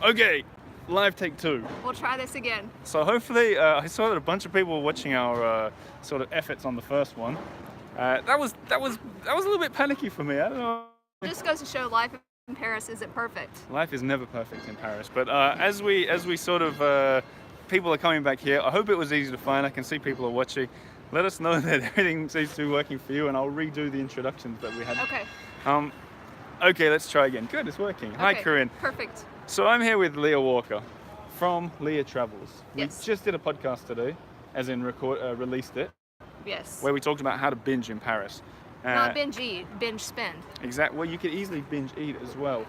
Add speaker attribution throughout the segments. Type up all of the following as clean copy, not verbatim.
Speaker 1: Okay, live take 2.
Speaker 2: We'll try this again.
Speaker 1: So hopefully, I saw that a bunch of people were watching our sort of efforts on the first one. That was a little bit panicky for me. I don't know.
Speaker 2: It just goes to show life in Paris isn't perfect.
Speaker 1: Life is never perfect in Paris, but as we sort of people are coming back here, I hope it was easy to find. I can see people are watching. Let us know that everything seems to be working for you, and I'll redo the introductions that we had.
Speaker 2: Okay.
Speaker 1: Okay, let's try again. Good, it's working. Hi,
Speaker 2: Okay,
Speaker 1: Corinne.
Speaker 2: Perfect.
Speaker 1: So I'm here with Leah Walker from Leah Travels.
Speaker 2: Yes.
Speaker 1: We just did a podcast today, as in released it,
Speaker 2: Yes.
Speaker 1: where we talked about how to binge in Paris.
Speaker 2: Not binge eat, binge spend.
Speaker 1: Exactly. Well, you could easily binge eat as well.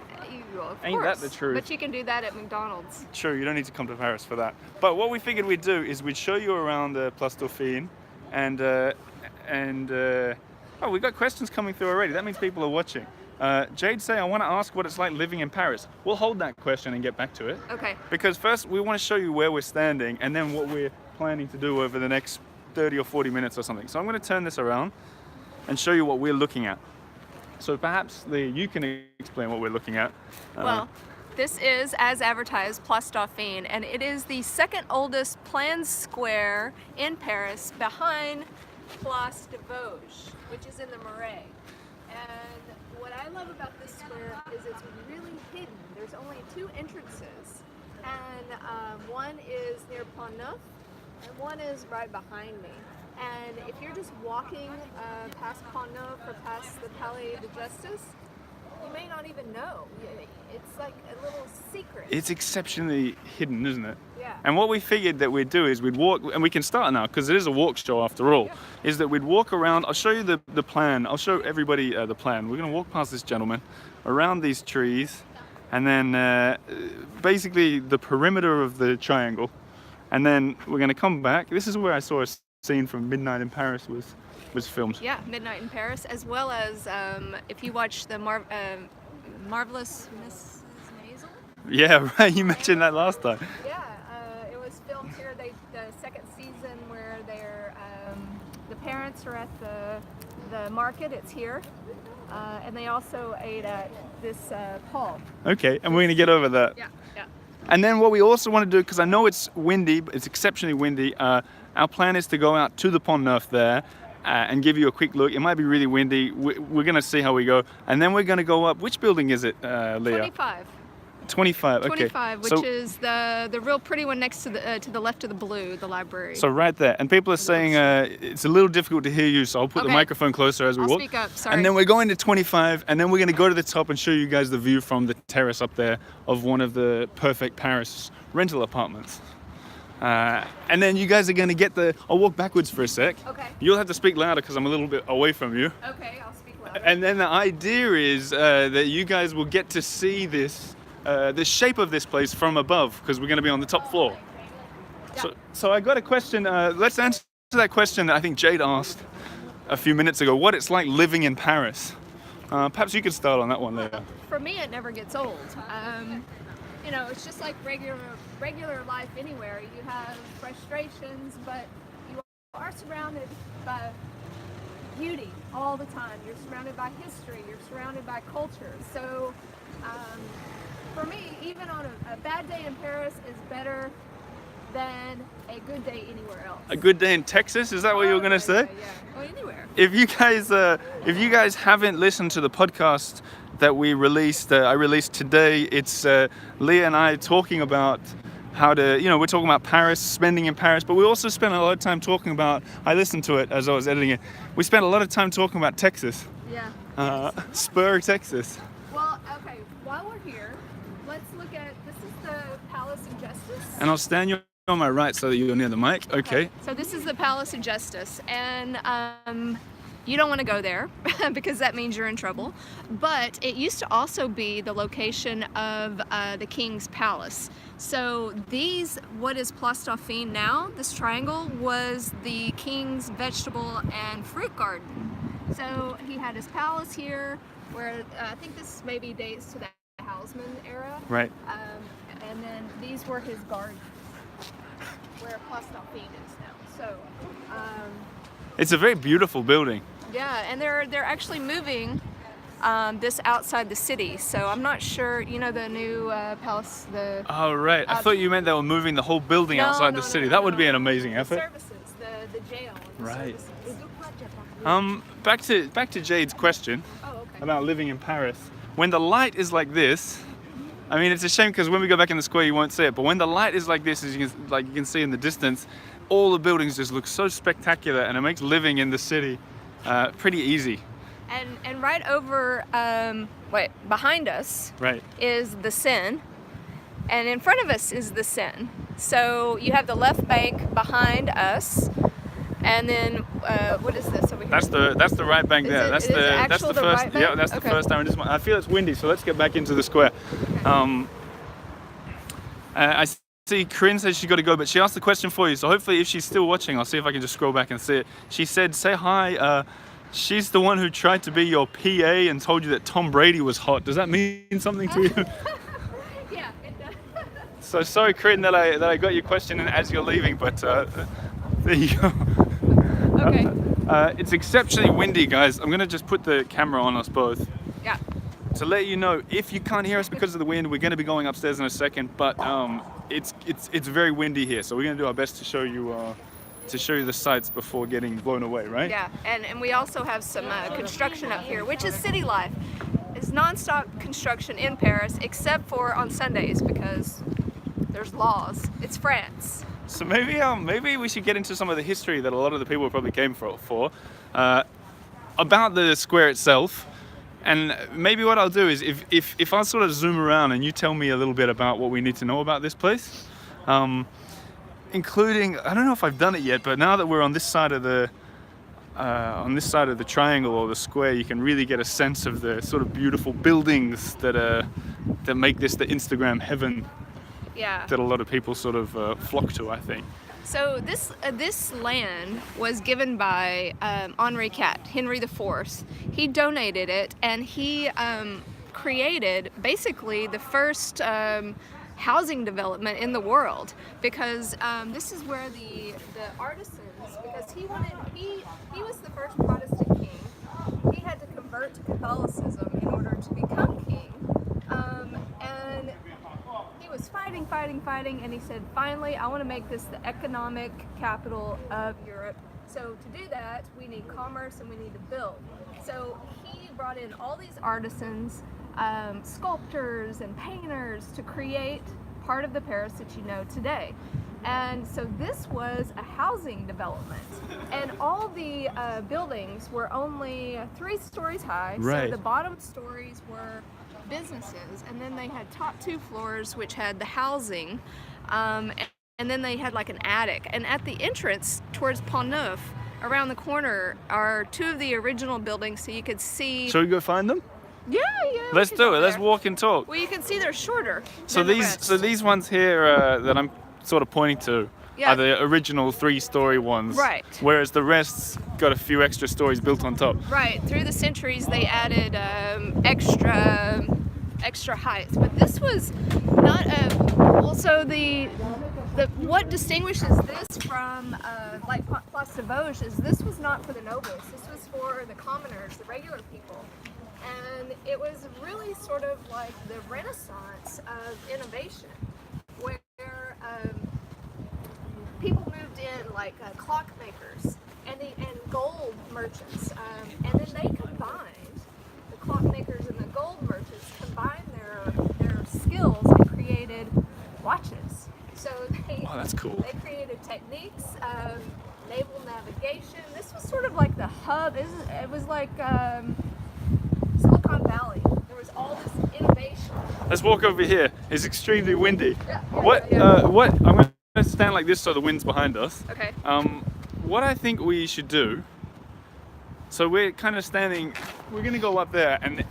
Speaker 2: Of
Speaker 1: Ain't
Speaker 2: course.
Speaker 1: that the truth?
Speaker 2: But you can do that at McDonald's.
Speaker 1: True, you don't need to come to Paris for that. But what we figured we'd do is we'd show you around the Place Dauphine, and oh, we got questions coming through already. That means people are watching. Jade say, I want to ask what it's like living in Paris. We'll hold that question and get back to it.
Speaker 2: Okay.
Speaker 1: Because first we want to show you where we're standing and then what we're planning to do over the next 30 or 40 minutes or something. So I'm going to turn this around and show you what we're looking at. So perhaps, Leah, you can explain what we're looking at.
Speaker 2: Well, this is, as advertised, Place Dauphine, and it is the second oldest planned square in Paris behind Place de Vosges, which is in the Marais. And what I love about this square is it's really hidden. There's only 2 entrances, and one is near Pont, Neuf, and one is right behind me. And if you're just walking past Pont Neuf or past the Palais de Justice, you may not even know. It's like a little secret.
Speaker 1: It's exceptionally hidden, isn't it?
Speaker 2: Yeah.
Speaker 1: And what we figured that we'd do is we'd walk, and we can start now because it is a walk show after all, is that we'd walk around. I'll show you the plan. I'll show everybody the plan. We're going to walk past this gentleman, around these trees, and then basically the perimeter of the triangle. And then we're going to come back. This is where I saw a scene from Midnight in Paris was filmed.
Speaker 2: Yeah, Midnight in Paris, as well as if you watch the Marvelous Mrs. Maisel.
Speaker 1: Yeah, right. You mentioned that last time.
Speaker 2: Yeah, it was filmed here. The second season where the parents are at the market. It's here, and they also ate at this Pont.
Speaker 1: Okay, and we're going to get over that.
Speaker 2: Yeah, yeah.
Speaker 1: And then what we also want to do, because I know it's windy, but it's exceptionally windy, our plan is to go out to the Pont Neuf there and give you a quick look. It might be really windy. We're going to see how we go. And then we're going to go up. Which building is it, Leah?
Speaker 2: 25.
Speaker 1: 25, okay.
Speaker 2: 25, which is the real pretty one next to the left of the blue, the library.
Speaker 1: So right there. And people are saying it's a little difficult to hear you, so I'll put the microphone closer as we
Speaker 2: I'll
Speaker 1: walk.
Speaker 2: speak up, sorry.
Speaker 1: And then we're going to 25, and then we're going to go to the top and show you guys the view from the terrace up there of one of the perfect Paris rental apartments. And then you guys are going to get I'll walk backwards for a sec.
Speaker 2: Okay.
Speaker 1: You'll have to speak louder because I'm a little bit away from you.
Speaker 2: Okay, I'll speak louder.
Speaker 1: And then the idea is that you guys will get to see the shape of this place from above because we're going to be on the top floor.
Speaker 2: Yeah.
Speaker 1: So I got a question. Let's answer that question that I think Jade asked a few minutes ago. What it's like living in Paris. Perhaps you could start on that one, Leah.
Speaker 2: For me, it never gets old. You know, it's just like regular life anywhere. You have frustrations, but you are surrounded by beauty all the time. You're surrounded by history. You're surrounded by culture. So for me, even on a bad day in Paris is better than a good day anywhere else.
Speaker 1: A good day in Texas? Is that what you were going to say?
Speaker 2: Yeah, or anywhere.
Speaker 1: If you guys haven't listened to the podcast that I released today, it's Leah and I talking about how to, we're talking about Paris, spending in Paris, but we also spent a lot of time talking about, I listened to it as I was editing it, we spent a lot of time talking about Texas.
Speaker 2: Yeah.
Speaker 1: Spur, Texas.
Speaker 2: Well, okay, while we're here, let's look at, this is the Palace of Justice.
Speaker 1: And I'll stand you on my right so that you're near the mic. Okay.
Speaker 2: So this is the Palace of Justice, and you don't want to go there because that means you're in trouble. But it used to also be the location of the King's Palace. So what is Place Dauphine now, this triangle, was the King's vegetable and fruit garden. So he had his palace here, where I think this maybe dates to the Haussmann era.
Speaker 1: Right.
Speaker 2: And then these were his gardens, where Place Dauphine is now. So.
Speaker 1: It's a very beautiful building.
Speaker 2: Yeah, and they're actually moving this outside the city. So I'm not sure, you know, the new palace, the...
Speaker 1: Oh, right. I thought you meant they were moving the whole building outside the city. That would be an amazing effort.
Speaker 2: Services, the jail. And
Speaker 1: Right.
Speaker 2: services.
Speaker 1: Back to Jade's question
Speaker 2: Oh, okay.
Speaker 1: about living in Paris. When the light is like this, I mean, it's a shame because when we go back in the square, you won't see it. But when the light is like this, as you can see in the distance, all the buildings just look so spectacular, and it makes living in the city pretty easy.
Speaker 2: And right over, behind us
Speaker 1: Right.
Speaker 2: is the Seine, and in front of us is the Seine. So you have the left bank behind us, and then what is this over here?
Speaker 1: That's the right bank there. That's the
Speaker 2: the
Speaker 1: first.
Speaker 2: right bank?
Speaker 1: Yeah, that's the
Speaker 2: Okay.
Speaker 1: first time. I feel it's windy, so let's get back into the square. I see Corinne says she's got to go, but she asked the question for you. So hopefully, if she's still watching, I'll see if I can just scroll back and see it. She said, "Say hi." She's the one who tried to be your PA and told you that Tom Brady was hot. Does that mean something to you?
Speaker 2: Yeah, it does.
Speaker 1: So sorry, Corinne, that I got your question in as you're leaving, but there you go.
Speaker 2: Okay.
Speaker 1: It's exceptionally windy, guys. I'm gonna just put the camera on us both
Speaker 2: Yeah.
Speaker 1: to let you know if you can't hear us because of the wind. We're gonna be going upstairs in a second, but it's very windy here, so we're gonna do our best to show you the sights before getting blown away, right?
Speaker 2: Yeah, and we also have some construction up here, which is city life. It's non-stop construction in Paris, except for on Sundays because there's laws. It's France.
Speaker 1: So maybe we should get into some of the history that a lot of the people probably came for about the square itself. And maybe what I'll do is if I sort of zoom around and you tell me a little bit about what we need to know about this place, including, I don't know if I've done it yet, but now that we're on this side of the triangle or the square, you can really get a sense of the sort of beautiful buildings that make this the Instagram heaven.
Speaker 2: Yeah.
Speaker 1: That a lot of people sort of flock to, I think.
Speaker 2: So this land was given by Henri IV. He donated it, and he created basically the first housing development in the world, because this is where the artisans, because he was the first Protestant king. He had to convert to Catholicism in order to become king, and he was fighting, and he said, finally, I want to make this the economic capital of Europe. So to do that, we need commerce and we need to build. So he brought in all these artisans, sculptors and painters to create part of the Paris that you know today. And so this was a housing development, and all the buildings were only 3 stories high.
Speaker 1: Right.
Speaker 2: So the bottom stories were businesses, and then they had top 2 floors which had the housing, and then they had like an attic. And at the entrance towards Pont Neuf, around the corner, are 2 of the original buildings, so you could see.
Speaker 1: Shall we go find them?
Speaker 2: Yeah.
Speaker 1: Let's do it. Let's walk and talk.
Speaker 2: Well, you can see they're shorter.
Speaker 1: So
Speaker 2: than the rest.
Speaker 1: these ones here that I'm sort of pointing to are the original 3-story ones.
Speaker 2: Right.
Speaker 1: Whereas the rest's got a few extra stories built on top.
Speaker 2: Right. Through the centuries, they added extra height. But this was not also the what distinguishes this from like Place Dauphine is this was not for the nobles. This was for the commoners, the regular people. And it was really sort of like the renaissance of innovation, where people moved in like clockmakers and gold merchants, and then they combined, the clockmakers and the gold merchants combined their skills and created watches. So
Speaker 1: that's cool.
Speaker 2: They created techniques, naval navigation. This was sort of like the hub. It was like Silicon Valley. There was all this innovation.
Speaker 1: Let's walk over here. It's extremely windy.
Speaker 2: Yeah.
Speaker 1: What I'm going to stand like this so the wind's behind us.
Speaker 2: Okay.
Speaker 1: What I think we should do, so we're kind of standing, we're going to go up there, and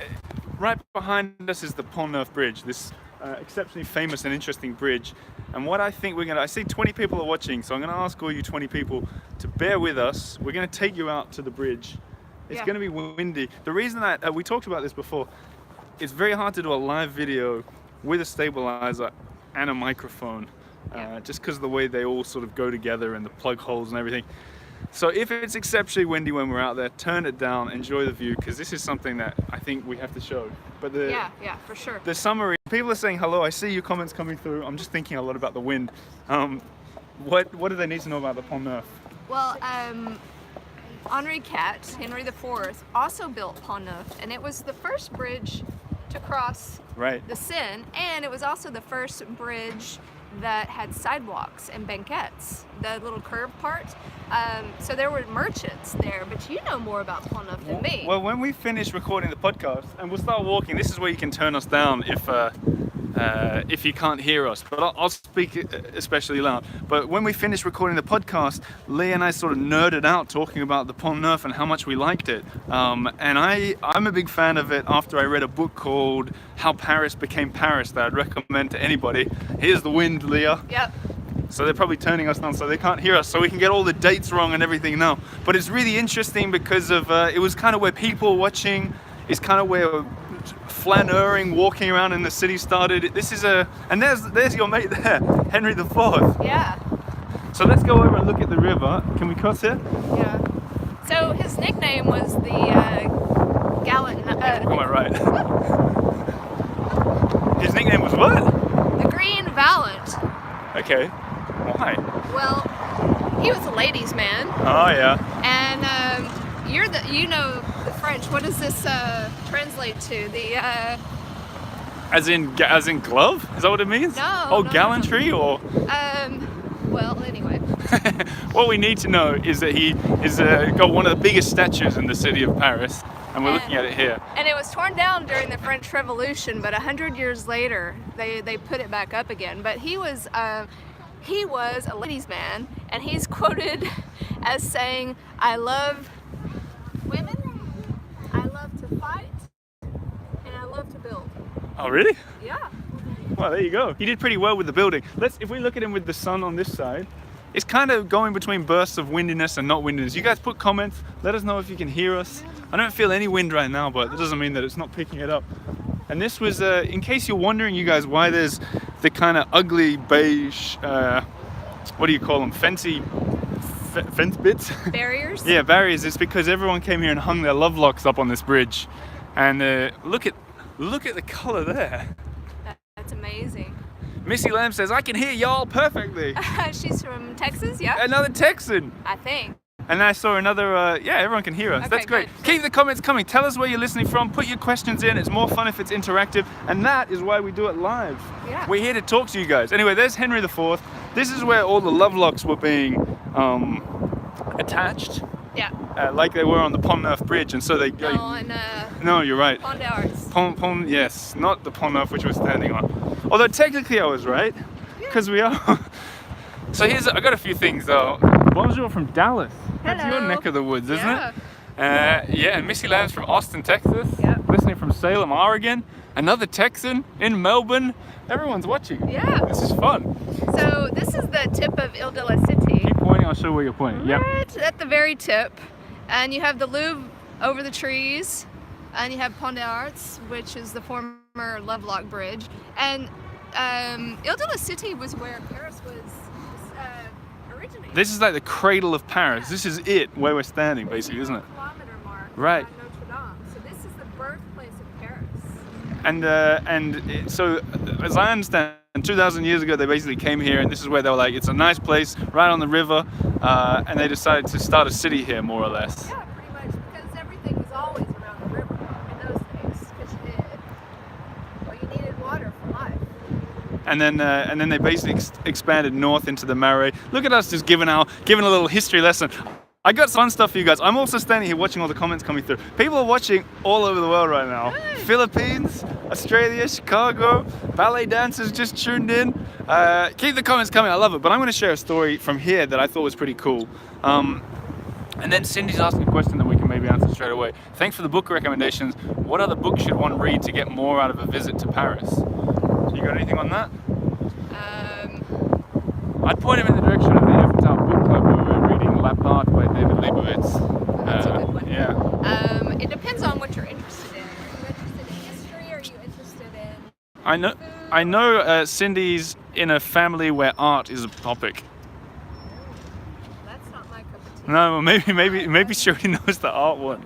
Speaker 1: right behind us is the Pont Neuf bridge, this exceptionally famous and interesting bridge. And what I think I see 20 people are watching, so I'm going to ask all you 20 people to bear with us. We're going to take you out to the bridge. It's going to be windy. The reason that, we talked about this before, it's very hard to do a live video with a stabilizer and a microphone, just because of the way they all sort of go together and the plug holes and everything. So if it's exceptionally windy when we're out there, turn it down, enjoy the view, because this is something that I think we have to show. But
Speaker 2: Yeah, for sure.
Speaker 1: the summary, people are saying hello. I see your comments coming through. I'm just thinking a lot about the wind. What do they need to know about the Pont Neuf?
Speaker 2: Well, Henri Henry IV, also built Pont Neuf, and it was the first bridge to cross
Speaker 1: Right.
Speaker 2: the Seine, and it was also the first bridge that had sidewalks and banquettes, the little curved part. So there were merchants there, but you know more about Pont Neuf than me.
Speaker 1: Well, when we finish recording the podcast and we'll start walking, this is where you can turn us down if you can't hear us. But I'll speak especially loud. But when we finish recording the podcast, Leah and I sort of nerded out talking about the Pont Neuf and how much we liked it. And I'm a big fan of it after I read a book called How Paris Became Paris that I'd recommend to anybody. Here's the wind, Leah.
Speaker 2: Yep.
Speaker 1: So they're probably turning us down so they can't hear us, so we can get all the dates wrong and everything now. But it's really interesting because of it was kind of where people watching, it's kind of where flaneuring, walking around in the city started. This is and there's your mate there, Henry IV.
Speaker 2: Yeah.
Speaker 1: So let's go over and look at the river. Can we cross here?
Speaker 2: Yeah. So his nickname was the Gallant.
Speaker 1: Look at my right. His nickname was what?
Speaker 2: The Green Valiant.
Speaker 1: Okay. Why?
Speaker 2: Well, he was a ladies' man,
Speaker 1: Oh yeah.
Speaker 2: and you know the French. What does this translate to? The
Speaker 1: As in glove? Is that what it means?
Speaker 2: No,
Speaker 1: Oh,
Speaker 2: no,
Speaker 1: gallantry or?
Speaker 2: well, anyway.
Speaker 1: What we need to know is that he is got one of the biggest statues in the city of Paris, and we're looking at it here.
Speaker 2: And it was torn down during the French Revolution, but 100 years later, they put it back up again. But he was a ladies' man, and he's quoted as saying, "I love women, I love to fight, and I love to build."
Speaker 1: Oh, really?
Speaker 2: Yeah.
Speaker 1: Well, there you go. He did pretty well with the building. If we look at him with the sun on this side, it's kind of going between bursts of windiness and not windiness. You guys put comments. Let us know if you can hear us. I don't feel any wind right now, but that doesn't mean that it's not picking it up. And this was, in case you're wondering, you guys, why there's the kind of ugly beige, what do you call them, fence bits?
Speaker 2: Barriers?
Speaker 1: Yeah, barriers. It's because everyone came here and hung their love locks up on this bridge. And look at the color there.
Speaker 2: That's amazing.
Speaker 1: Missy Lamb says, I can hear y'all perfectly.
Speaker 2: She's from Texas, yeah?
Speaker 1: Another Texan.
Speaker 2: I think.
Speaker 1: And I saw another, yeah, everyone can hear us.
Speaker 2: Okay,
Speaker 1: That's great.
Speaker 2: good.
Speaker 1: Keep the comments coming. Tell us where you're listening from. Put your questions in. It's more fun if it's interactive. And that is why we do it live.
Speaker 2: Yeah.
Speaker 1: We're here to talk to you guys. Anyway, there's Henry IV. This is where all the love locks were being attached.
Speaker 2: Yeah.
Speaker 1: Like they were on the Pont Neuf bridge. And so they go.
Speaker 2: No, and
Speaker 1: No, you're right.
Speaker 2: Pont d'Arts.
Speaker 1: Pont, yes. Not the Pont Neuf which we're standing on. Although technically I was right. Because we are. So I got a few things though. Bonjour from Dallas. That's your
Speaker 2: Hello.
Speaker 1: neck of the woods, isn't
Speaker 2: Yeah.
Speaker 1: it? Yeah, and Missy Lamb's from Austin, Texas.
Speaker 2: Yep.
Speaker 1: Listening from Salem, Oregon. Another Texan in Melbourne. Everyone's watching.
Speaker 2: Yeah.
Speaker 1: This is fun.
Speaker 2: So this is the tip of Ile de la City.
Speaker 1: Keep pointing, I'll show where you're pointing. Yep.
Speaker 2: Right at the very tip. And you have the Louvre over the trees. And you have Pont d'Arts, which is the former Lovelock Bridge. And Ile de la City was where Paris was originated.
Speaker 1: This is like the cradle of Paris. This is it, where we're standing, basically, isn't it?
Speaker 2: Kilometer mark
Speaker 1: Right.
Speaker 2: on Notre Dame. So this is the birthplace of Paris.
Speaker 1: So, as I understand, 2,000 years ago, they basically came here, and this is where they were like, it's a nice place, right on the river, and they decided to start a city here, more or less.
Speaker 2: Yeah, pretty much, because everything was always around the river in those days. Because you needed water for life.
Speaker 1: And then they basically expanded north into the Marais. Look at us just giving a little history lesson. I got fun stuff for you guys. I'm also standing here watching all the comments coming through. People are watching all over the world right now.
Speaker 2: Good.
Speaker 1: Philippines, Australia, Chicago, ballet dancers just tuned in. Keep the comments coming, I love it. But I'm going to share a story from here that I thought was pretty cool. And then Cindy's asking a question that we can maybe answer straight away. Thanks for the book recommendations. What other books should one read to get more out of a visit to Paris? You got anything on that? I'd point him in the direction of the Earful Book Club where we're reading La Part by David Leibowitz.
Speaker 2: That's a good one.
Speaker 1: Yeah.
Speaker 2: It depends on what you're interested in. Are you interested in history? Are you interested in
Speaker 1: I know Cindy's in a family where art is a topic.
Speaker 2: That's not my cup of
Speaker 1: No, maybe she already knows the art one.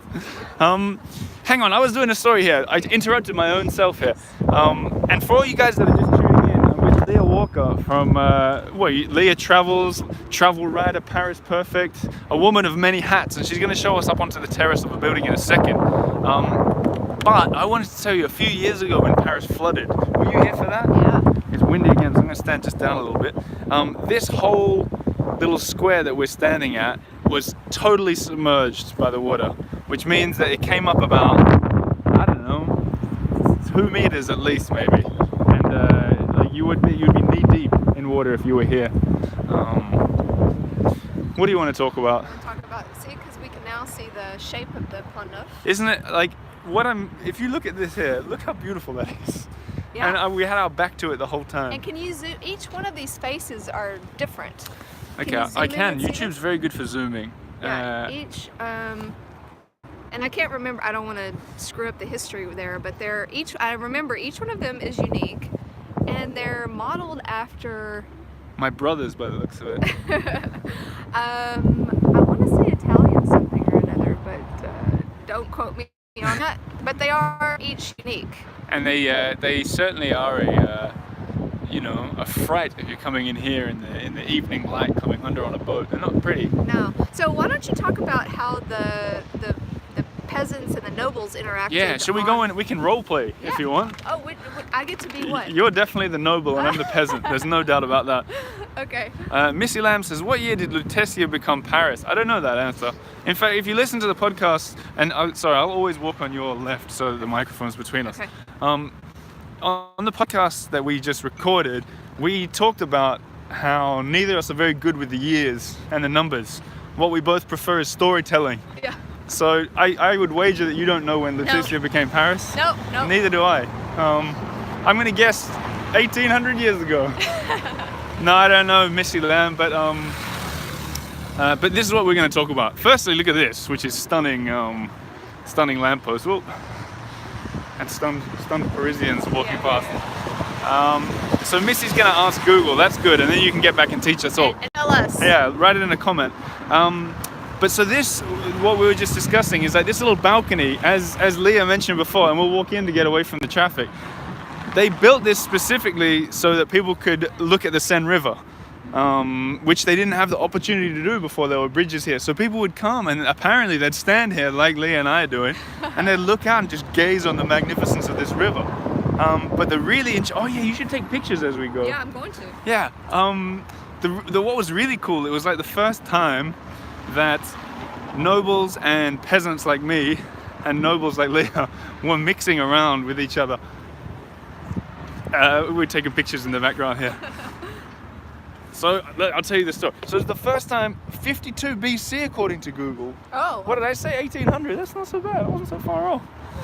Speaker 1: Hang on, I was doing a story here. I interrupted my own self here. And for all you guys that are just tuning in, I'm with Leah Walker from Leah Travels, travel writer, Paris Perfect, a woman of many hats, and she's going to show us up onto the terrace of a building in a second. But I wanted to tell you, a few years ago when Paris flooded, were you here for that?
Speaker 2: Yeah.
Speaker 1: It's windy again, so I'm going to stand just down a little bit. This whole little square that we're standing at was totally submerged by the water, which means that it came up about, I don't know, 2 meters at least maybe. And like you'd be knee deep in water if you were here. What do you want to talk about?
Speaker 2: Because we can now see the shape of the Pont Neuf.
Speaker 1: Isn't it like if you look at this here, look how beautiful that is.
Speaker 2: Yeah.
Speaker 1: And we had our back to it the whole time.
Speaker 2: And can you zoom? Each one of these faces are different.
Speaker 1: Okay, I can. YouTube's very good for zooming.
Speaker 2: Yeah, and I can't remember, I don't want to screw up the history there, but I remember each one of them is unique, and they're modeled after...
Speaker 1: My brothers, by the looks of it.
Speaker 2: I want to say Italian something or another, but don't quote me on that. But they are each unique.
Speaker 1: And they certainly are a fright if you're coming in here in the evening light coming under on a boat. They're not pretty.
Speaker 2: No. So why don't you talk about how the peasants and the nobles interacted?
Speaker 1: Yeah, should we go in? We can role play if you want.
Speaker 2: Oh, I get to be what?
Speaker 1: You're definitely the noble and I'm the peasant. There's no doubt about that.
Speaker 2: Okay.
Speaker 1: Missy Lamb says, what year did Lutetia become Paris? I don't know that answer. In fact, if you listen to the podcast, and I'll always walk on your left so that the microphone's between us.
Speaker 2: Okay.
Speaker 1: On the podcast that we just recorded, we talked about how neither of us are very good with the years and the numbers. What we both prefer is storytelling.
Speaker 2: Yeah.
Speaker 1: So I would wager that you don't know when Lutetia became Paris.
Speaker 2: No.
Speaker 1: Neither do I. I'm going to guess 1800 years ago. No, I don't know, Missy Lamb, but this is what we're going to talk about. Firstly, look at this, which is stunning lamppost. Whoa. And stunned Parisians walking past. So Missy's going to ask Google. That's good, and then you can get back and teach us all.
Speaker 2: And tell us.
Speaker 1: Yeah, write it in a comment. But so this, what we were just discussing, is like this little balcony, as Leah mentioned before, and we'll walk in to get away from the traffic. They built this specifically so that people could look at the Seine River, which they didn't have the opportunity to do before there were bridges here. So people would come and apparently they'd stand here like Leah and I are doing, and they'd look out and just gaze on the magnificence of this river. But the really, oh yeah, you should take pictures as we go.
Speaker 2: Yeah, I'm going to.
Speaker 1: Yeah. What was really cool, it was like the first time that nobles and peasants like me and nobles like Leah were mixing around with each other. We're taking pictures in the background here. So I'll tell you the story. So it's the first time, 52 BC according to Google.
Speaker 2: Oh.
Speaker 1: What did I say? 1800. That's not so bad. I wasn't so far off.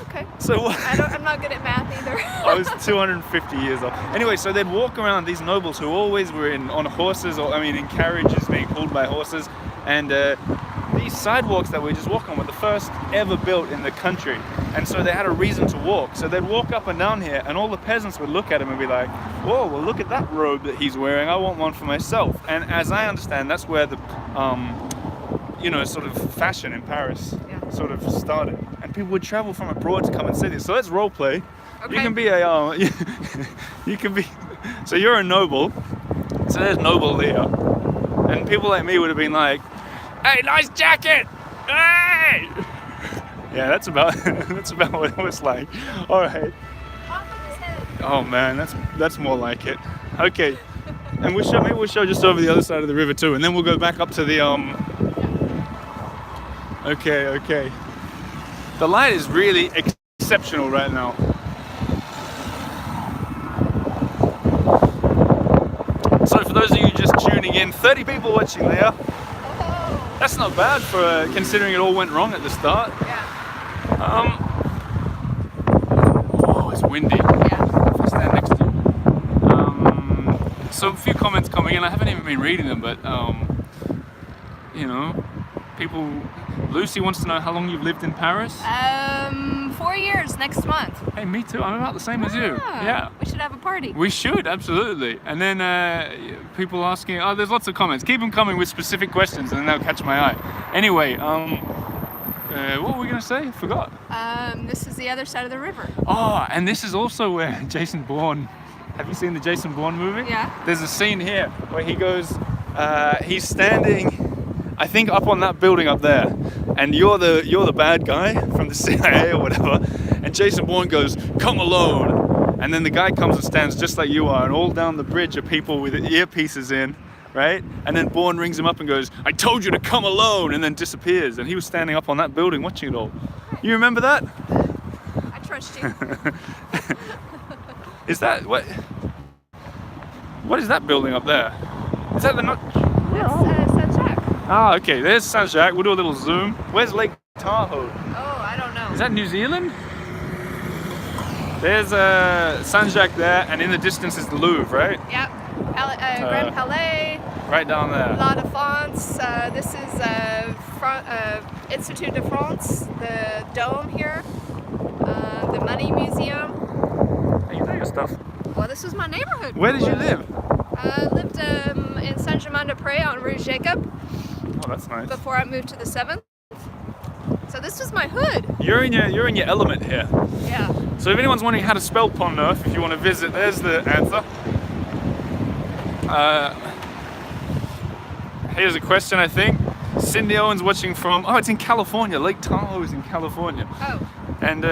Speaker 2: Okay.
Speaker 1: So
Speaker 2: I'm not good at math either.
Speaker 1: I was 250 years old. Anyway, so they'd walk around, these nobles who always were on horses, in carriages being pulled by horses, and these sidewalks that we just walk on were the first ever built in the country, and so they had a reason to walk. So they'd walk up and down here, and all the peasants would look at him and be like, whoa, well look at that robe that he's wearing, I want one for myself. And as I understand, that's where the sort of fashion in Paris sort of started, and people would travel from abroad to come and see this. So let's role play. Okay. You can be you can be, so you're a noble, so there's noble Leah, and people like me would have been like, hey, nice jacket! Hey! Yeah, that's about what it was like. All right. Oh man, that's more like it. Okay, and maybe we'll show just over the other side of the river too, and then we'll go back up to the Okay. The light is really exceptional right now. So for those of you just tuning in, 30 people watching there. That's not bad for considering it all went wrong at the start.
Speaker 2: Yeah.
Speaker 1: Oh, it's windy.
Speaker 2: Yeah.
Speaker 1: If I stand next to you. So a few comments coming in. I haven't even been reading them, but people. Lucy wants to know how long you've lived in Paris.
Speaker 2: 4 years next month.
Speaker 1: Hey, me too. I'm about the same as you.
Speaker 2: Ah,
Speaker 1: Yeah.
Speaker 2: We should have a party.
Speaker 1: We should, absolutely. And then people asking, oh, there's lots of comments. Keep them coming with specific questions and then they'll catch my eye. Anyway, what were we going to say? I forgot.
Speaker 2: This is the other side of the river.
Speaker 1: Oh, and this is also where Jason Bourne, have you seen the Jason Bourne movie?
Speaker 2: Yeah.
Speaker 1: There's a scene here where he goes, he's standing, I think up on that building up there, and you're the bad guy from the CIA or whatever, and Jason Bourne goes, come alone, and then the guy comes and stands just like you are, and all down the bridge are people with earpieces in, right? And then Bourne rings him up and goes, I told you to come alone, and then disappears, and he was standing up on that building watching it all. You remember that?
Speaker 2: I trust you.
Speaker 1: Is that, what is that building up there? Is that the
Speaker 2: That's Saint-Jacques.
Speaker 1: Ah, okay, there's Saint-Jacques. We'll do a little zoom. Where's Lake Tahoe?
Speaker 2: Oh, I don't know.
Speaker 1: Is that New Zealand? There's Saint-Jacques there, and in the distance is the Louvre, right?
Speaker 2: Yep. Grand Palais.
Speaker 1: Right down there.
Speaker 2: La Défense. This is Institut de France, the dome here, the Money Museum.
Speaker 1: Hey, you know your stuff.
Speaker 2: Well, this was my neighborhood.
Speaker 1: Where did you live?
Speaker 2: I lived in Saint-Germain-des-Prés on Rue Jacob
Speaker 1: Oh, that's nice.
Speaker 2: before I moved to the 7th. So this was my hood.
Speaker 1: You're in your element here.
Speaker 2: Yeah.
Speaker 1: So if anyone's wondering how to spell Pont Neuf, if you want to visit, there's the answer. Here's a question, I think. Cindy Owen's watching from, oh, it's in California. Lake Tahoe is in California.
Speaker 2: Oh.
Speaker 1: And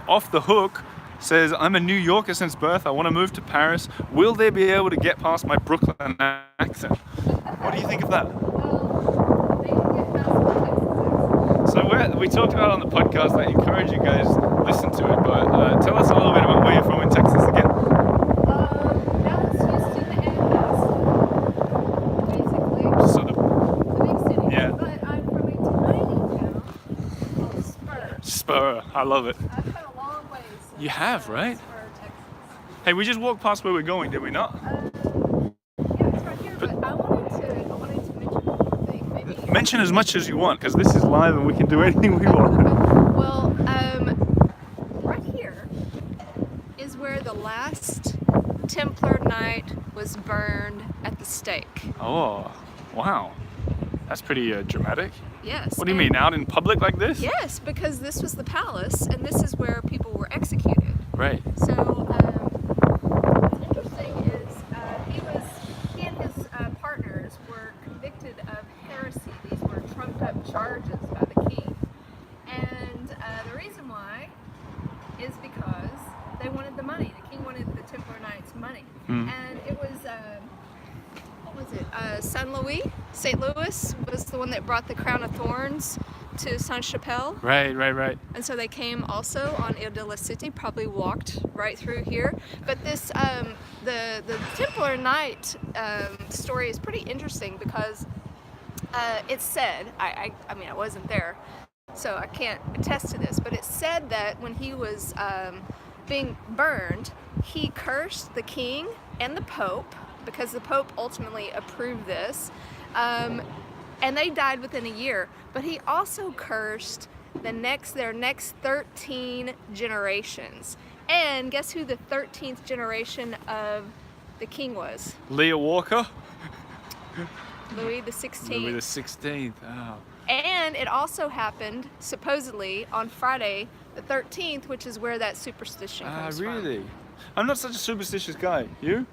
Speaker 1: Off the Hook says, I'm a New Yorker since birth. I want to move to Paris. Will they be able to get past my Brooklyn accent? What do you think of that? So we talked about it on the podcast. I encourage you guys to listen to it. But tell us a little bit about where you're from in Texas again.
Speaker 2: Dallas, Houston, and Austin, basically.
Speaker 1: Sort of,
Speaker 2: The big cities.
Speaker 1: Yeah.
Speaker 2: But I'm from a tiny town called Spur.
Speaker 1: Spur. I love it.
Speaker 2: I've come a long ways.
Speaker 1: You have, right?
Speaker 2: Spur, Texas.
Speaker 1: Hey, we just walked past where we're going, did we not?
Speaker 2: Yeah, it's right here, but I wanted to mention one thing. Maybe.
Speaker 1: Mention as much as you want, because this is live and we can do anything we want.
Speaker 2: Well, right here is where the last Templar knight was burned at the stake.
Speaker 1: Oh, wow. That's pretty dramatic.
Speaker 2: Yes.
Speaker 1: What do you
Speaker 2: and-
Speaker 1: mean, out in public like this?
Speaker 2: Yes, because this was the palace, and this is where people were executed.
Speaker 1: Right.
Speaker 2: So, what's interesting is he and his partners were convicted of heresy. These were trumped up charges by the king. And the reason why is because they wanted the money. The king wanted the Templar Knights' money.
Speaker 1: Mm.
Speaker 2: And it was, what was it? St. Louis was the one that brought the crown of thorns to Saint-Chapelle.
Speaker 1: Right.
Speaker 2: And so they came also on Ile de la Cité, probably walked right through here. But this, the Templar Knight story is pretty interesting because it's said, I mean, I wasn't there, so I can't attest to this, but it's said that when he was being burned, he cursed the king and the Pope, because the Pope ultimately approved this, and they died within a year. But he also cursed their next 13 generations. And guess who the 13th generation of the king was?
Speaker 1: Leah Walker?
Speaker 2: Louis the 16th.
Speaker 1: Louis the 16th. Oh.
Speaker 2: And it also happened, supposedly, on Friday the 13th, which is where that superstition comes from.
Speaker 1: Really? I'm not such a superstitious guy. You?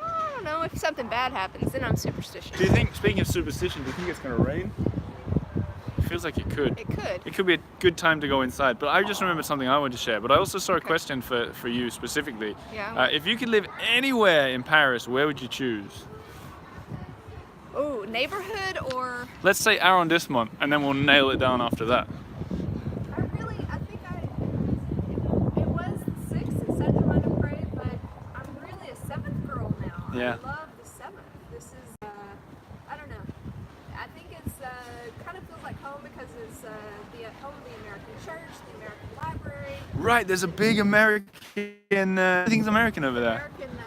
Speaker 2: I don't know, if something bad happens, then I'm superstitious.
Speaker 1: Do you think, speaking of superstition, do you think it's going to rain? It feels like it could.
Speaker 2: It could.
Speaker 1: It could be a good time to go inside. But I just remembered something I wanted to share. But I also saw a question for you specifically.
Speaker 2: Yeah.
Speaker 1: If you could live anywhere in Paris, where would you choose?
Speaker 2: Oh, neighborhood or?
Speaker 1: Let's say arrondissement, and then we'll nail it down after that.
Speaker 2: It was the 6th in Saint-Germain-des-Prés, but I'm really a 7th girl now.
Speaker 1: Yeah.
Speaker 2: I love the 7th. This is, I don't know. I think it's kind of feels like home because it's the home of the American church, the American library.
Speaker 1: Right, there's a big American, everything's American over there.
Speaker 2: American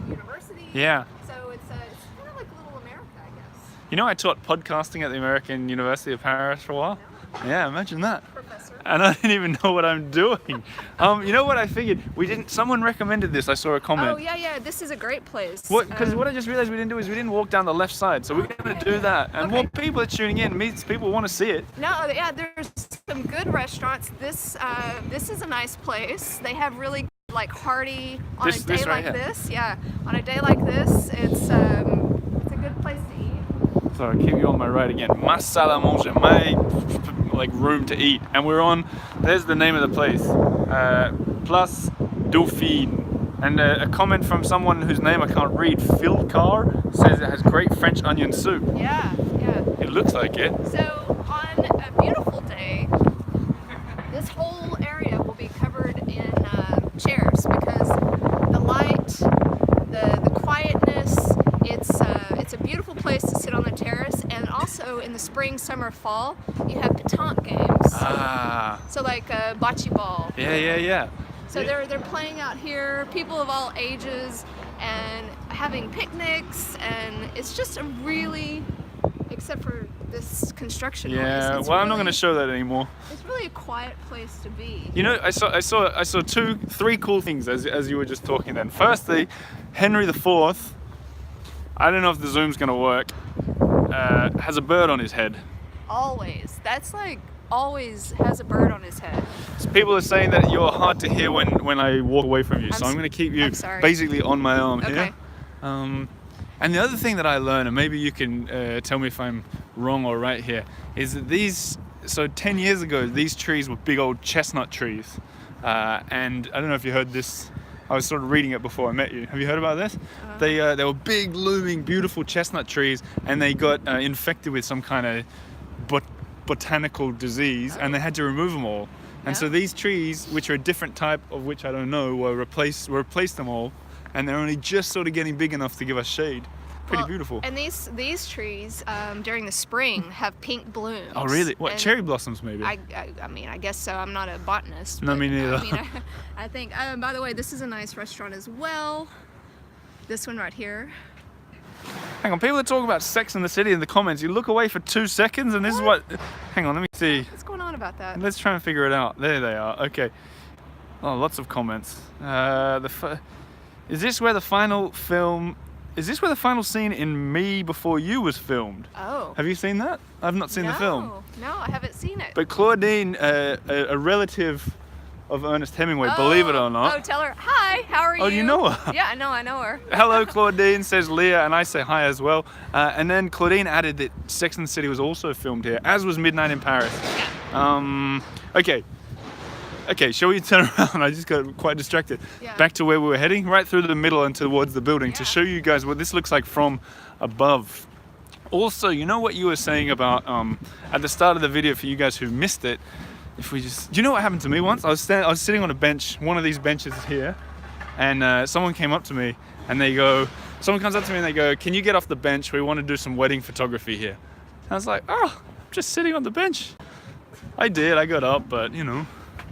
Speaker 2: university.
Speaker 1: Yeah.
Speaker 2: So it's kind of like little America, I guess.
Speaker 1: You know, I taught podcasting at the American University of Paris for a while. Yeah, imagine that.
Speaker 2: Professor.
Speaker 1: and I didn't even know what I'm doing. You know what I figured? Someone recommended this. I saw a comment.
Speaker 2: Oh yeah, this is a great place.
Speaker 1: Because what I just realized we didn't do is we didn't walk down the left side, so we're going to do that. And more people are tuning in. People want to see it.
Speaker 2: No, yeah, there's some good restaurants. This is a nice place. They have really like hearty on a day like this. Yeah, on a day like this, it's a good place to eat.
Speaker 1: So I keep you on my right again. Ma salle à manger, my like room to eat. And we're on. There's the name of the place, Place Dauphine. And a comment from someone whose name I can't read, Phil Carr, says it has great French onion soup.
Speaker 2: Yeah.
Speaker 1: It looks like it.
Speaker 2: So on a beautiful day, this whole area will be covered in chairs because the light, the quietness, it's a beautiful place to sit on the terrace. And also in the spring, summer, fall, you have petanque games. So like bocce ball.
Speaker 1: Yeah.
Speaker 2: So they're playing out here, people of all ages, and having picnics, and it's just a really, except for this construction noise.
Speaker 1: Yeah, well, I'm not going to show that anymore.
Speaker 2: It's really a quiet place to be.
Speaker 1: You know, I saw three cool things as you were just talking then. Firstly, Henry IV, I don't know if the zoom's going to work, has a bird on his head.
Speaker 2: Always. That's like, always has a bird on his head.
Speaker 1: So people are saying that you're hard to hear when I walk away from you, so I'm going to keep you basically on my arm here. And the other thing that I learned, and maybe you can tell me if I'm wrong or right here, is that 10 years ago, these trees were big old chestnut trees. And I don't know if you heard this, I was sort of reading it before I met you. Have you heard about this? They were big, looming, beautiful chestnut trees, and they got infected with some kind of botanical disease, and they had to remove them all. And so these trees, which are a different type of which I don't know, replaced them all, and they're only just sort of getting big enough to give us shade. Pretty beautiful.
Speaker 2: And these trees during the spring have pink blooms.
Speaker 1: Oh really? What, cherry blossoms maybe?
Speaker 2: I mean, I guess so. I'm not a botanist.
Speaker 1: No, me neither.
Speaker 2: I mean, I think. By the way, this is a nice restaurant as well. This one right here.
Speaker 1: Hang on, people are talking about Sex and the City in the comments. You look away for 2 seconds and this is what... Hang on, let me see.
Speaker 2: What's going on about that?
Speaker 1: Let's try and figure it out. There they are, okay. Oh, lots of comments. Is this where the final scene in Me Before You was filmed?
Speaker 2: Oh.
Speaker 1: Have you seen that? I've not seen the film.
Speaker 2: No, I haven't seen it.
Speaker 1: But Claudine, a relative of Ernest Hemingway, believe it or not.
Speaker 2: Oh, tell her, hi, how are you?
Speaker 1: Oh, do you know her?
Speaker 2: Yeah, I know her.
Speaker 1: Hello, Claudine, says Leah, and I say hi as well. And then Claudine added that Sex and the City was also filmed here, as was Midnight in Paris.
Speaker 2: Yeah.
Speaker 1: Okay, shall we turn around? I just got quite distracted.
Speaker 2: Yeah.
Speaker 1: Back to where we were heading, right through the middle and towards the building to show you guys what this looks like from above. Also, you know what you were saying about at the start of the video, for you guys who missed it, do you know what happened to me once? I was sitting on a bench, one of these benches here, and someone came up to me and someone comes up to me and they go, "Can you get off the bench? We want to do some wedding photography here." And I was like, "Oh, I'm just sitting on the bench." I did, I got up, but you know.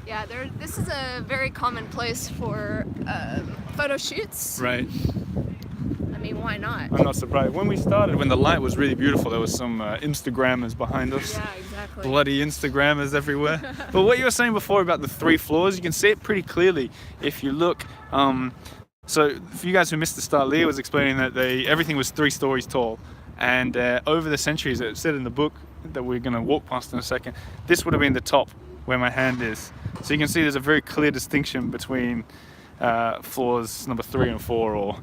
Speaker 2: Yeah, this is a very common place for photo shoots.
Speaker 1: Right.
Speaker 2: I mean, why not?
Speaker 1: I'm not surprised. When we started, when the light was really beautiful, there was some Instagrammers behind us.
Speaker 2: Yeah, exactly.
Speaker 1: Bloody Instagrammers everywhere. But what you were saying before about the 3 floors, you can see it pretty clearly if you look. So for you guys who missed the start, Leah was explaining that everything was 3 stories tall. And over the centuries, it said in the book that we're going to walk past in a second, this would have been the top where my hand is. So you can see there's a very clear distinction between floors number 3 and 4, or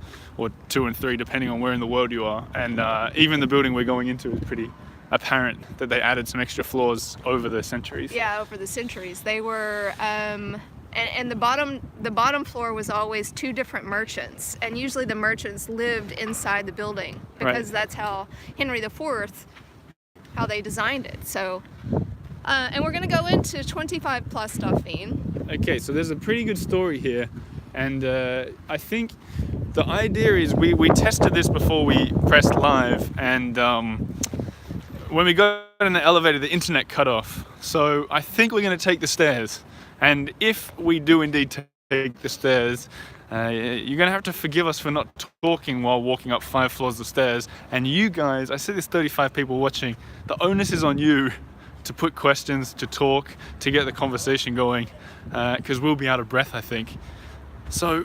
Speaker 1: 2 and 3, depending on where in the world you are. And even the building we're going into is pretty apparent that they added some extra floors over the centuries.
Speaker 2: Yeah, over the centuries. They were, and the bottom floor was always 2 different merchants, and usually the merchants lived inside the building because that's how Henry IV, how they designed it. So. And we're going to go into 25 Place Dauphine. Okay,
Speaker 1: so there's a pretty good story here, and I think the idea is we tested this before we pressed live, and when we got in the elevator, the internet cut off. So I think we're going to take the stairs, and if we do indeed take the stairs, you're going to have to forgive us for not talking while walking up 5 floors of stairs. And you guys, I see there's 35 people watching, the onus is on you to put questions, to talk, to get the conversation going, because we'll be out of breath, I think. So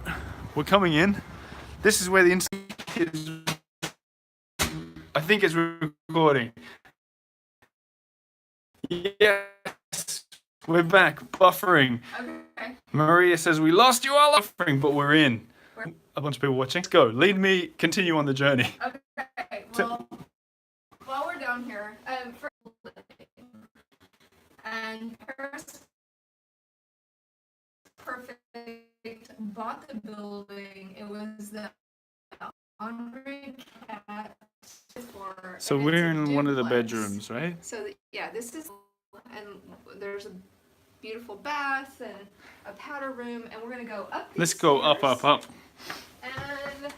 Speaker 1: we're coming in. This is where the internet is. I think it's recording. Yes, we're back. Buffering.
Speaker 2: Okay.
Speaker 1: Maria says we lost you all buffering, but we're in. A bunch of people watching. Let's go. Lead me. Continue on the journey.
Speaker 2: Okay. Well, while we're down here, and Paris Perfect bought the building. It was the Andre Cat for.
Speaker 1: So we're in one of the bedrooms, right?
Speaker 2: So yeah, this is, and there's a beautiful bath and a powder room, and we're gonna go up.
Speaker 1: Let's go up, up, up.
Speaker 2: And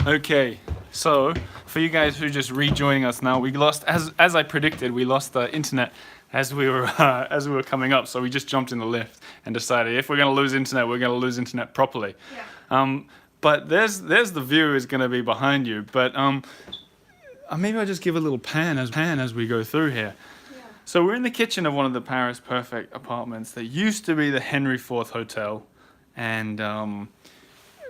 Speaker 1: okay, so for you guys who are just rejoining us now, we lost, as I predicted, we lost the internet as we were coming up. So we just jumped in the lift and decided if we're going to lose internet, we're going to lose internet properly.
Speaker 2: yeah.
Speaker 1: But there's the view is going to be behind you. But maybe I'll just give a little pan as we go through here.
Speaker 2: Yeah.
Speaker 1: So we're in the kitchen of one of the Paris Perfect apartments that used to be the Henry IV Hotel, and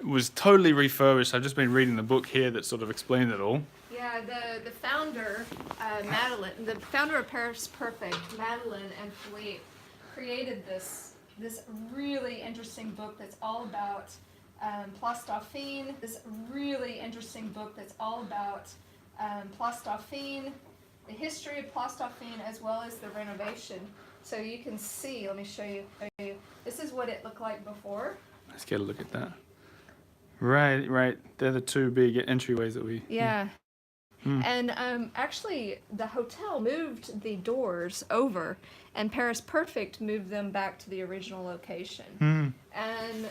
Speaker 1: was totally refurbished. I've just been reading the book here that sort of explained it all.
Speaker 2: Yeah, the founder, Madeleine, the founder of Paris Perfect, Madeleine and Philippe, created this really interesting book that's all about Place Dauphine. This really interesting book that's all about Place Dauphine, the history of Place Dauphine, as well as the renovation. So you can see. Let me show you. This is what it looked like before.
Speaker 1: Let's get a look at that. Right. They're the two big entryways that we.
Speaker 2: Yeah. And actually, the hotel moved the doors over, and Paris Perfect moved them back to the original location. And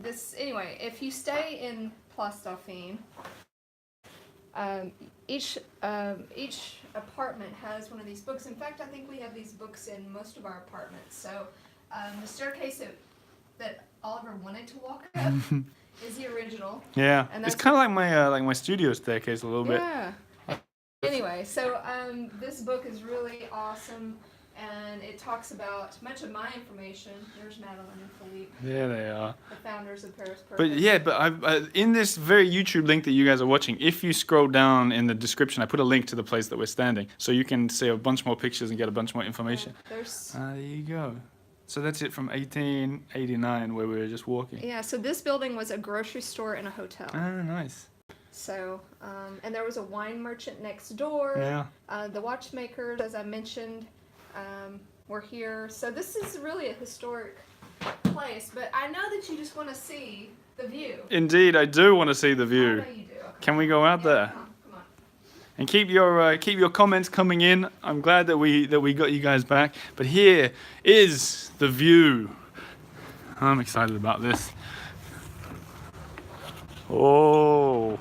Speaker 2: this, anyway, if you stay in Place Dauphine, each apartment has one of these books. In fact, I think we have these books in most of our apartments. So the staircase that Oliver wanted to walk up is the original.
Speaker 1: Yeah,
Speaker 2: And
Speaker 1: it's
Speaker 2: that's
Speaker 1: kind of like my studio staircase a little bit.
Speaker 2: Yeah. Anyway, so this book is really awesome, and it talks about much of my information. There's Madeleine and Philippe,
Speaker 1: There they are.
Speaker 2: the founders of Paris Perfect.
Speaker 1: But yeah, but in this very YouTube link that you guys are watching, if you scroll down in the description, I put a link to the place that we're standing, so you can see a bunch more pictures and get a bunch more information.
Speaker 2: There's
Speaker 1: There you go. So that's it from 1889, where we were just walking.
Speaker 2: yeah. So this building was a grocery store and a hotel.
Speaker 1: Ah, nice.
Speaker 2: So and there was a wine merchant next door.
Speaker 1: Yeah.
Speaker 2: The watchmakers, as I mentioned, were here. So this is really a historic place. But I know that you just want to see the view.
Speaker 1: Indeed, I do want to see the
Speaker 2: I
Speaker 1: view.
Speaker 2: know you do. Okay.
Speaker 1: Can we go out there?
Speaker 2: Come on.
Speaker 1: And keep your comments coming in. I'm glad that we got you guys back. But here is the view. I'm excited about this. Oh,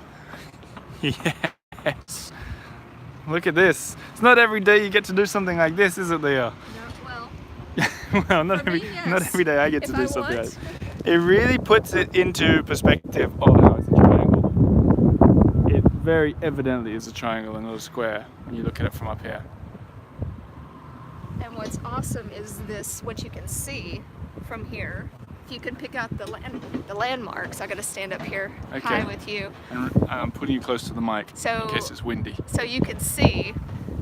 Speaker 1: yes. Look at this. It's not every day you get to do something like this, is it, Leah?
Speaker 2: No, well.
Speaker 1: Well, not
Speaker 2: For me,
Speaker 1: not
Speaker 2: yes.
Speaker 1: every day I get to
Speaker 2: If
Speaker 1: do
Speaker 2: I
Speaker 1: something
Speaker 2: want.
Speaker 1: like this. It really puts it into perspective of how it's a triangle. It very evidently is a triangle and not a square when you look at it from up here.
Speaker 2: And what's awesome is what you can see from here. If you can pick out the landmarks, I got to stand up here
Speaker 1: Okay.
Speaker 2: high with you.
Speaker 1: And I'm putting you close to the mic
Speaker 2: So-
Speaker 1: in case it's windy.
Speaker 2: So you can see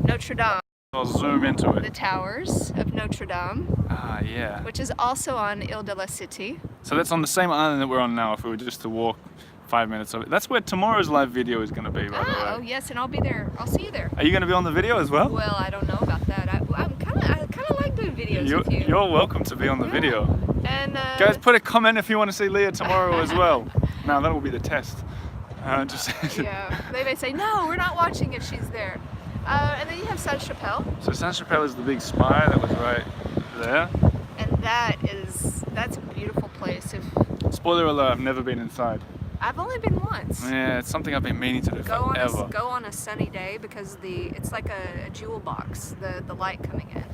Speaker 2: Notre Dame,
Speaker 1: I'll zoom into
Speaker 2: the
Speaker 1: it.
Speaker 2: towers of Notre Dame,
Speaker 1: Ah, yeah.
Speaker 2: which is also on Ile de la Cité.
Speaker 1: So that's on the same island that we're on now, if we were just to walk 5 minutes of it. That's where tomorrow's live video is going to be, by the
Speaker 2: Oh,
Speaker 1: way.
Speaker 2: yes, and I'll be there. I'll see you there.
Speaker 1: Are you going to be on the video as well?
Speaker 2: Well, I don't know about that. I kind of like doing videos with you.
Speaker 1: You're welcome to be on the
Speaker 2: Yeah.
Speaker 1: video.
Speaker 2: And
Speaker 1: Guys, put a comment if you want to see Leah tomorrow as well. Now, that will be the test.
Speaker 2: yeah, they may say no, we're not watching if she's there. And then you have Sainte-Chapelle,
Speaker 1: So Sainte-Chapelle is the big spire that was right there.
Speaker 2: and that's a beautiful place.
Speaker 1: Spoiler alert, I've never been inside.
Speaker 2: I've only been once.
Speaker 1: Yeah, it's something I've been meaning to do forever.
Speaker 2: Go on a sunny day because it's like a jewel box, the light coming in.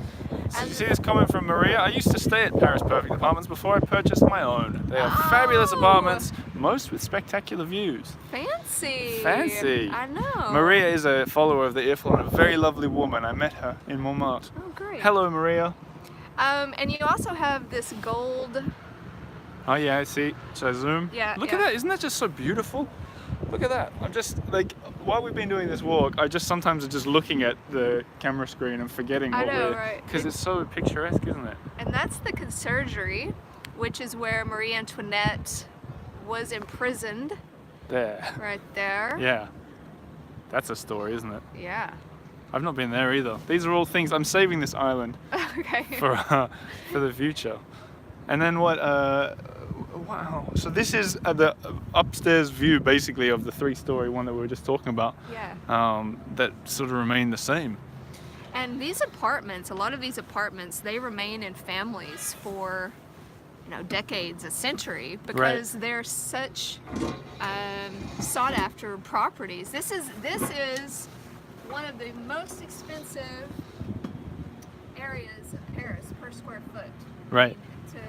Speaker 1: So you see this comment from Maria? I used to stay at Paris Perfect Apartments before I purchased my own. They are fabulous apartments, most with spectacular views.
Speaker 2: Fancy.
Speaker 1: Fancy.
Speaker 2: I know.
Speaker 1: Maria is a follower of the Earful and a very lovely woman. I met her in Montmartre.
Speaker 2: Oh, great.
Speaker 1: Hello, Maria.
Speaker 2: And you also have this gold.
Speaker 1: Oh yeah, I see. Should I zoom?
Speaker 2: Yeah.
Speaker 1: Look at that. Isn't that just so beautiful? Look at that. I'm just like, while we've been doing this walk, I just sometimes are just looking at the camera screen and forgetting what
Speaker 2: right?
Speaker 1: Because it's so picturesque, isn't it?
Speaker 2: And that's the Conciergerie, which is where Marie Antoinette was imprisoned.
Speaker 1: There.
Speaker 2: Right there.
Speaker 1: Yeah. That's a story, isn't it?
Speaker 2: Yeah.
Speaker 1: I've not been there either. These are all things, I'm saving this island
Speaker 2: Okay.
Speaker 1: for the future. And then what, wow. So this is the upstairs view basically of the 3-story one that we were just talking about.
Speaker 2: Yeah.
Speaker 1: That sort of remain the same.
Speaker 2: And these apartments, a lot of these apartments, they remain in families for, decades, a century, because they're such sought after properties. This is one of the most expensive areas of Paris per square foot.
Speaker 1: Right.
Speaker 2: To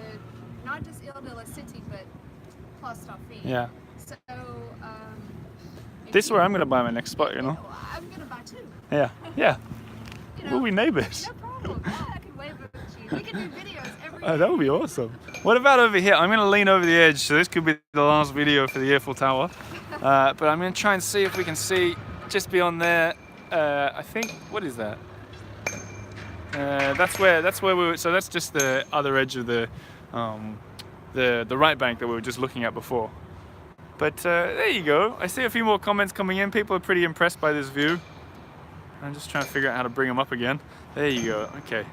Speaker 2: not just Ile de la City, but Place Dauphine.
Speaker 1: Yeah.
Speaker 2: So,
Speaker 1: this is where I'm going to buy my next spot,
Speaker 2: I'm going to buy two.
Speaker 1: Yeah. Yeah. We'll be neighbors.
Speaker 2: No problem. Yeah, I can wave at you. We can do videos every day.
Speaker 1: Oh, that would be awesome. What about over here? I'm going to lean over the edge, so this could be the last video for the Earful Tower. But I'm going to try and see if we can see just beyond there. I think, what is that? That's where we were. So that's just the other edge of the right bank that we were just looking at before. But there you go. I see a few more comments coming in. People are pretty impressed by this view. I'm just trying to figure out how to bring them up again. There you go. Okay.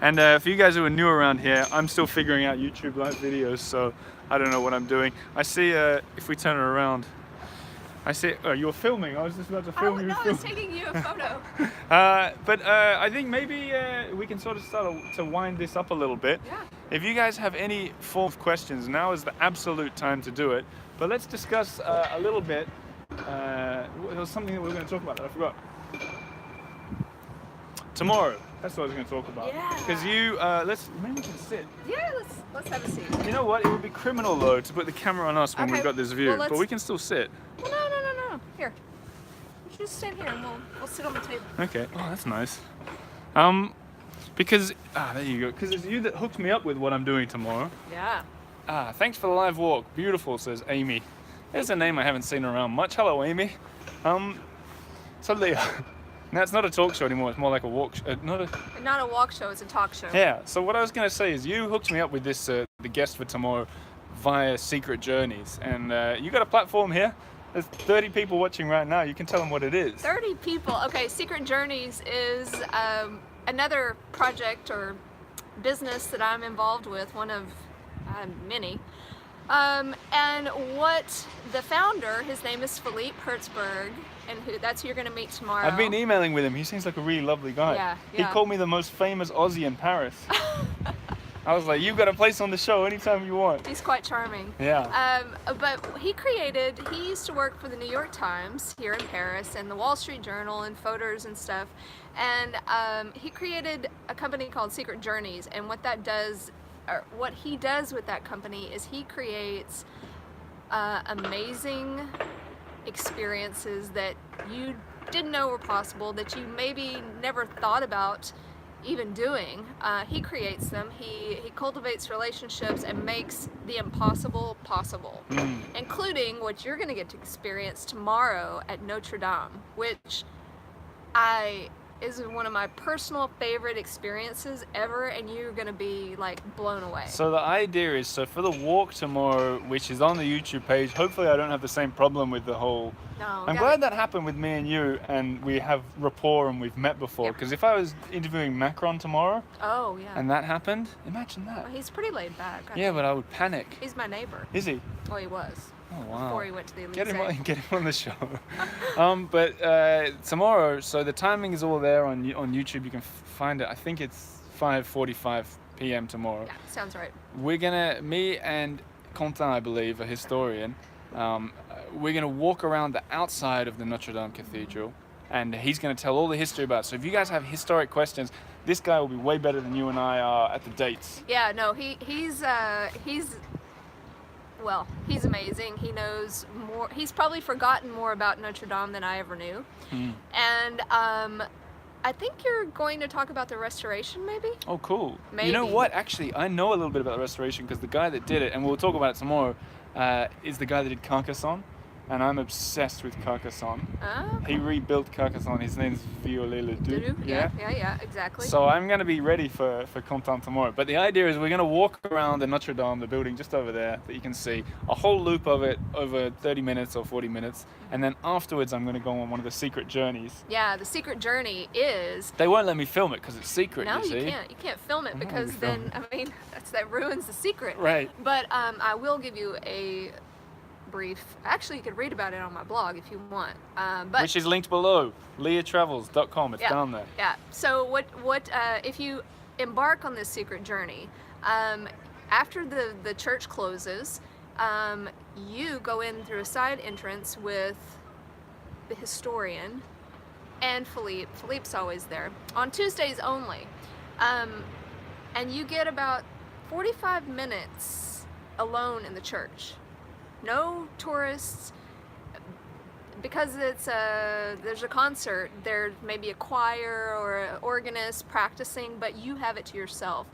Speaker 1: And for you guys who are new around here, I'm still figuring out YouTube live videos, so I don't know what I'm doing. I see if we turn it around. I see. Oh, you were filming. I was just about to film you.
Speaker 2: No, I was taking you a photo.
Speaker 1: But I think maybe we can sort of start to wind this up a little bit.
Speaker 2: Yeah.
Speaker 1: If you guys have any form of questions, now is the absolute time to do it. But let's discuss a little bit. There was something that we were going to talk about that I forgot. Tomorrow. That's what I was going to talk about.
Speaker 2: Yeah.
Speaker 1: Because maybe we can sit.
Speaker 2: Yeah, let's have a seat.
Speaker 1: You know what? It would be criminal though to put the camera on us when we've got this view,
Speaker 2: well,
Speaker 1: but we can still sit.
Speaker 2: Well, no. Here. You just stand here and we'll sit on the table.
Speaker 1: Okay. Oh, that's nice. Because there you go. Because it's you that hooked me up with what I'm doing tomorrow.
Speaker 2: Yeah.
Speaker 1: Thanks for the live walk. Beautiful, says Amy. There's a name I haven't seen around much. Hello, Amy. So Leah. Now it's not a talk show anymore. It's more like a walk. Not
Speaker 2: a walk show. It's a talk show.
Speaker 1: Yeah. So what I was going to say is, you hooked me up with this the guest for tomorrow via Secret Journeys, and you got a platform here. There's 30 people watching right now. You can tell them what it is.
Speaker 2: 30 people. Okay. Secret Journeys is another project or business that I'm involved with. One of many. And what the founder, his name is Philippe Hertzberg, and that's who you're going to meet tomorrow.
Speaker 1: I've been emailing with him. He seems like a really lovely guy.
Speaker 2: Yeah.
Speaker 1: He called me the most famous Aussie in Paris. I was like, you've got a place on the show anytime you want.
Speaker 2: He's quite charming.
Speaker 1: Yeah.
Speaker 2: But he used to work for the New York Times here in Paris and the Wall Street Journal and photos and stuff. And he created a company called Secret Journeys. And what he does with that company is he creates amazing experiences that you didn't know were possible, that you maybe never thought about even doing. He creates them, he cultivates relationships and makes the impossible possible, including what you're going to get to experience tomorrow at Notre Dame, which is one of my personal favorite experiences ever, and you're going to be like blown away.
Speaker 1: So the idea is, so for the walk tomorrow, which is on the YouTube page, hopefully I don't have the same problem with the whole...
Speaker 2: No,
Speaker 1: I'm glad that happened with me and you, and we have rapport and we've met before, because if I was interviewing Macron tomorrow, and that happened, imagine that.
Speaker 2: Well, he's pretty laid back.
Speaker 1: Yeah, but I would panic.
Speaker 2: He's my neighbor.
Speaker 1: Is he?
Speaker 2: Well, he was.
Speaker 1: Oh, wow.
Speaker 2: Before he went to the Elysee.
Speaker 1: Get him on the show. But tomorrow, so the timing is all there on YouTube. You can find it. I think it's 5:45 p.m. tomorrow.
Speaker 2: Yeah, sounds right.
Speaker 1: We're gonna, me and Quentin, I believe, a historian, We're going to walk around the outside of the Notre Dame Cathedral, and he's going to tell all the history about it. So if you guys have historic questions, this guy will be way better than you and I are at the dates.
Speaker 2: Yeah, no, he's amazing. He knows more. He's probably forgotten more about Notre Dame than I ever knew. And I think you're going to talk about the restoration, maybe?
Speaker 1: Oh, cool.
Speaker 2: Maybe.
Speaker 1: You know what? Actually, I know a little bit about the restoration because the guy that did it, and we'll talk about it tomorrow, is the guy that did Carcassonne. And I'm obsessed with Carcassonne.
Speaker 2: Oh.
Speaker 1: He rebuilt Carcassonne. His name's Viollet-le-Duc.
Speaker 2: Yeah, exactly.
Speaker 1: So I'm going to be ready for Content tomorrow. But the idea is we're going to walk around the Notre Dame, the building just over there that you can see, a whole loop of it over 30 minutes or 40 minutes. And then afterwards I'm going to go on one of the secret journeys.
Speaker 2: Yeah, the secret journey is...
Speaker 1: They won't let me film it because it's secret,
Speaker 2: No,
Speaker 1: you see.
Speaker 2: you can't film it because then, that ruins the secret.
Speaker 1: Right.
Speaker 2: But I will give you a brief... Actually, you could read about it on my blog if you want. But
Speaker 1: which is linked below, leahtravels.com. It's down there.
Speaker 2: Yeah. So what if you embark on this secret journey, after the church closes, you go in through a side entrance with the historian and Philippe. Philippe's always there on Tuesdays only, and you get about 45 minutes alone in the church. No tourists, because there's a concert. There may be a choir or an organist practicing, but you have it to yourself,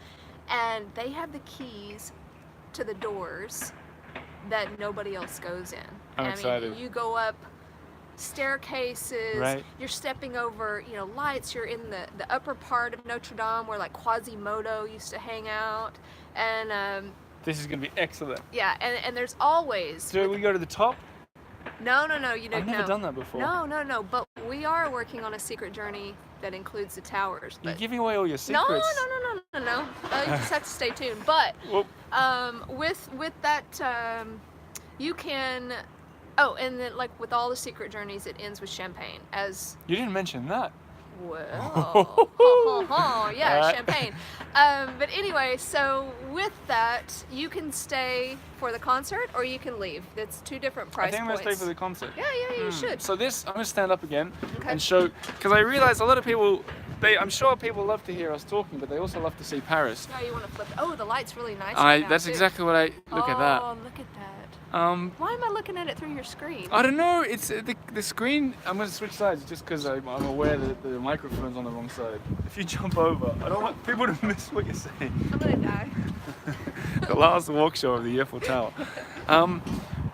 Speaker 2: and they have the keys to the doors that nobody else goes in.
Speaker 1: I'm excited.
Speaker 2: You go up staircases.
Speaker 1: Right.
Speaker 2: You're stepping over, lights. You're in the upper part of Notre Dame where like Quasimodo used to hang out, and
Speaker 1: this is going to be excellent.
Speaker 2: yeah, and there's always...
Speaker 1: Do we go to the top?
Speaker 2: No, you don't.
Speaker 1: I've never done that before.
Speaker 2: No, but we are working on a secret journey that includes the towers.
Speaker 1: You're
Speaker 2: But
Speaker 1: giving away all your secrets.
Speaker 2: No. You just have to stay tuned. But with that, you can... Oh, and then like with all the secret journeys, it ends with champagne.
Speaker 1: You didn't mention that.
Speaker 2: Well, yeah, champagne. But anyway, so with that, you can stay for the concert or you can leave. It's two different price points.
Speaker 1: I think I'm going to stay for the concert.
Speaker 2: Yeah, you should.
Speaker 1: So I'm going to stand up again
Speaker 2: Okay.
Speaker 1: and show, because I realize a lot of people, I'm sure people love to hear us talking, but they also love to see Paris.
Speaker 2: No, you want to flip. Oh, the light's really nice right now,
Speaker 1: That's
Speaker 2: too.
Speaker 1: exactly what look at that.
Speaker 2: Oh, look at that.
Speaker 1: Why
Speaker 2: am I looking at it through your screen?
Speaker 1: I don't know. It's the screen. I'm going to switch sides just because I'm aware that the microphone's on the wrong side. If you jump over, I don't want people to miss what you're saying.
Speaker 2: I'm gonna die.
Speaker 1: The last walk show of the Earful Tower.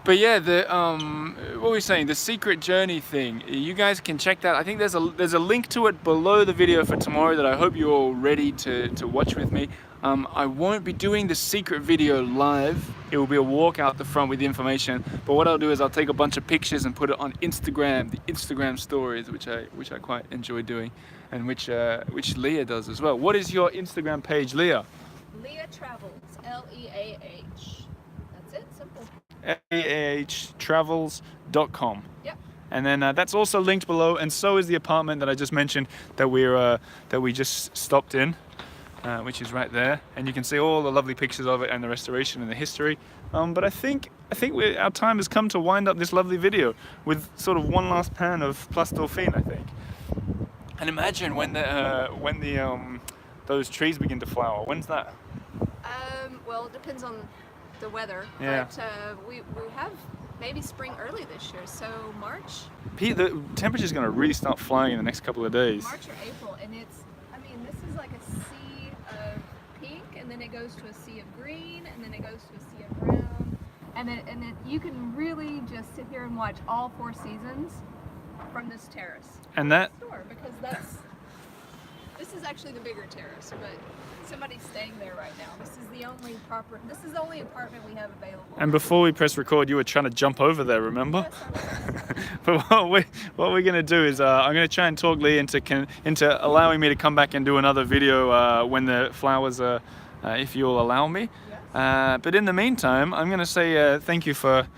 Speaker 1: But yeah, what were we saying? The secret journey thing. You guys can check that. I think there's a link to it below the video for tomorrow that I hope you're all ready to watch with me. I won't be doing the secret video live. It will be a walk out the front with the information. But what I'll do is I'll take a bunch of pictures and put it on Instagram, the Instagram stories, which I quite enjoy doing, and which Leah does as well. What is your Instagram page, Leah?
Speaker 2: Leah Travels. Leah. That's it. Simple.
Speaker 1: leahtravels.com.
Speaker 2: Yep.
Speaker 1: And then that's also linked below, and so is the apartment that I just mentioned that we just stopped in, which is right there, and you can see all the lovely pictures of it and the restoration and the history. But I think our time has come to wind up this lovely video with sort of one last pan of Place Dauphine, I think. And imagine when those trees begin to flower. When's that?
Speaker 2: Well, it depends on the weather.
Speaker 1: Yeah.
Speaker 2: But we have maybe spring early this year, so March.
Speaker 1: The temperature's going to really start flying in the next couple of days.
Speaker 2: March or April, and this is like a sea of pink, and then it goes to a sea of green, and then it goes to a sea of brown, and then you can really just sit here and watch all 4 seasons from this terrace.
Speaker 1: And that.
Speaker 2: Because this is actually the bigger terrace, but somebody's staying there right now. This is the only apartment we have available.
Speaker 1: And before we press record, you were trying to jump over there, remember?
Speaker 2: Yes,
Speaker 1: But what we're going to do is I'm going to try and talk Leah into allowing me to come back and do another video when the flowers are, if you'll allow me.
Speaker 2: Yes.
Speaker 1: But in the meantime, I'm going to say thank you for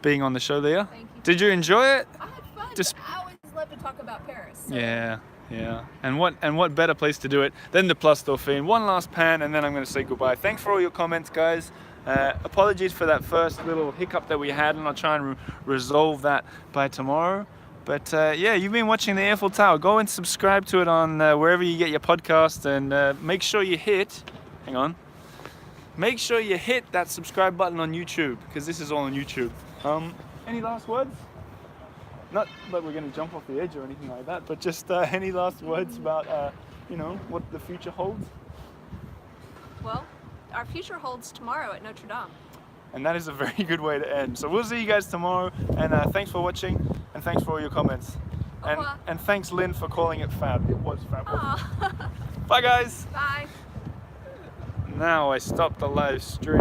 Speaker 1: being on the show, Leah.
Speaker 2: Thank you.
Speaker 1: Did you enjoy it?
Speaker 2: I had fun.
Speaker 1: Just-
Speaker 2: But I always love to talk about Paris. So.
Speaker 1: Yeah. And what better place to do it than the Place Dauphine? One last pan, and then I'm going to say goodbye. Thanks for all your comments, guys. Apologies for that first little hiccup that we had, and I'll try and resolve that by tomorrow. But yeah, you've been watching the Earful Tower. Go and subscribe to it on wherever you get your podcast, and make sure you hit, hang on, make sure you hit that subscribe button on YouTube, because this is all on YouTube. Any last words? Not that we're going to jump off the edge or anything like that, but just any last words about, you know, what the future holds?
Speaker 2: Well, our future holds tomorrow at Notre Dame.
Speaker 1: And that is a very good way to end. So we'll see you guys tomorrow, and thanks for watching, and thanks for all your comments. And thanks, Lynn, for calling it fab. It was fab. Bye, guys.
Speaker 2: Bye.
Speaker 1: Now I stop the live stream.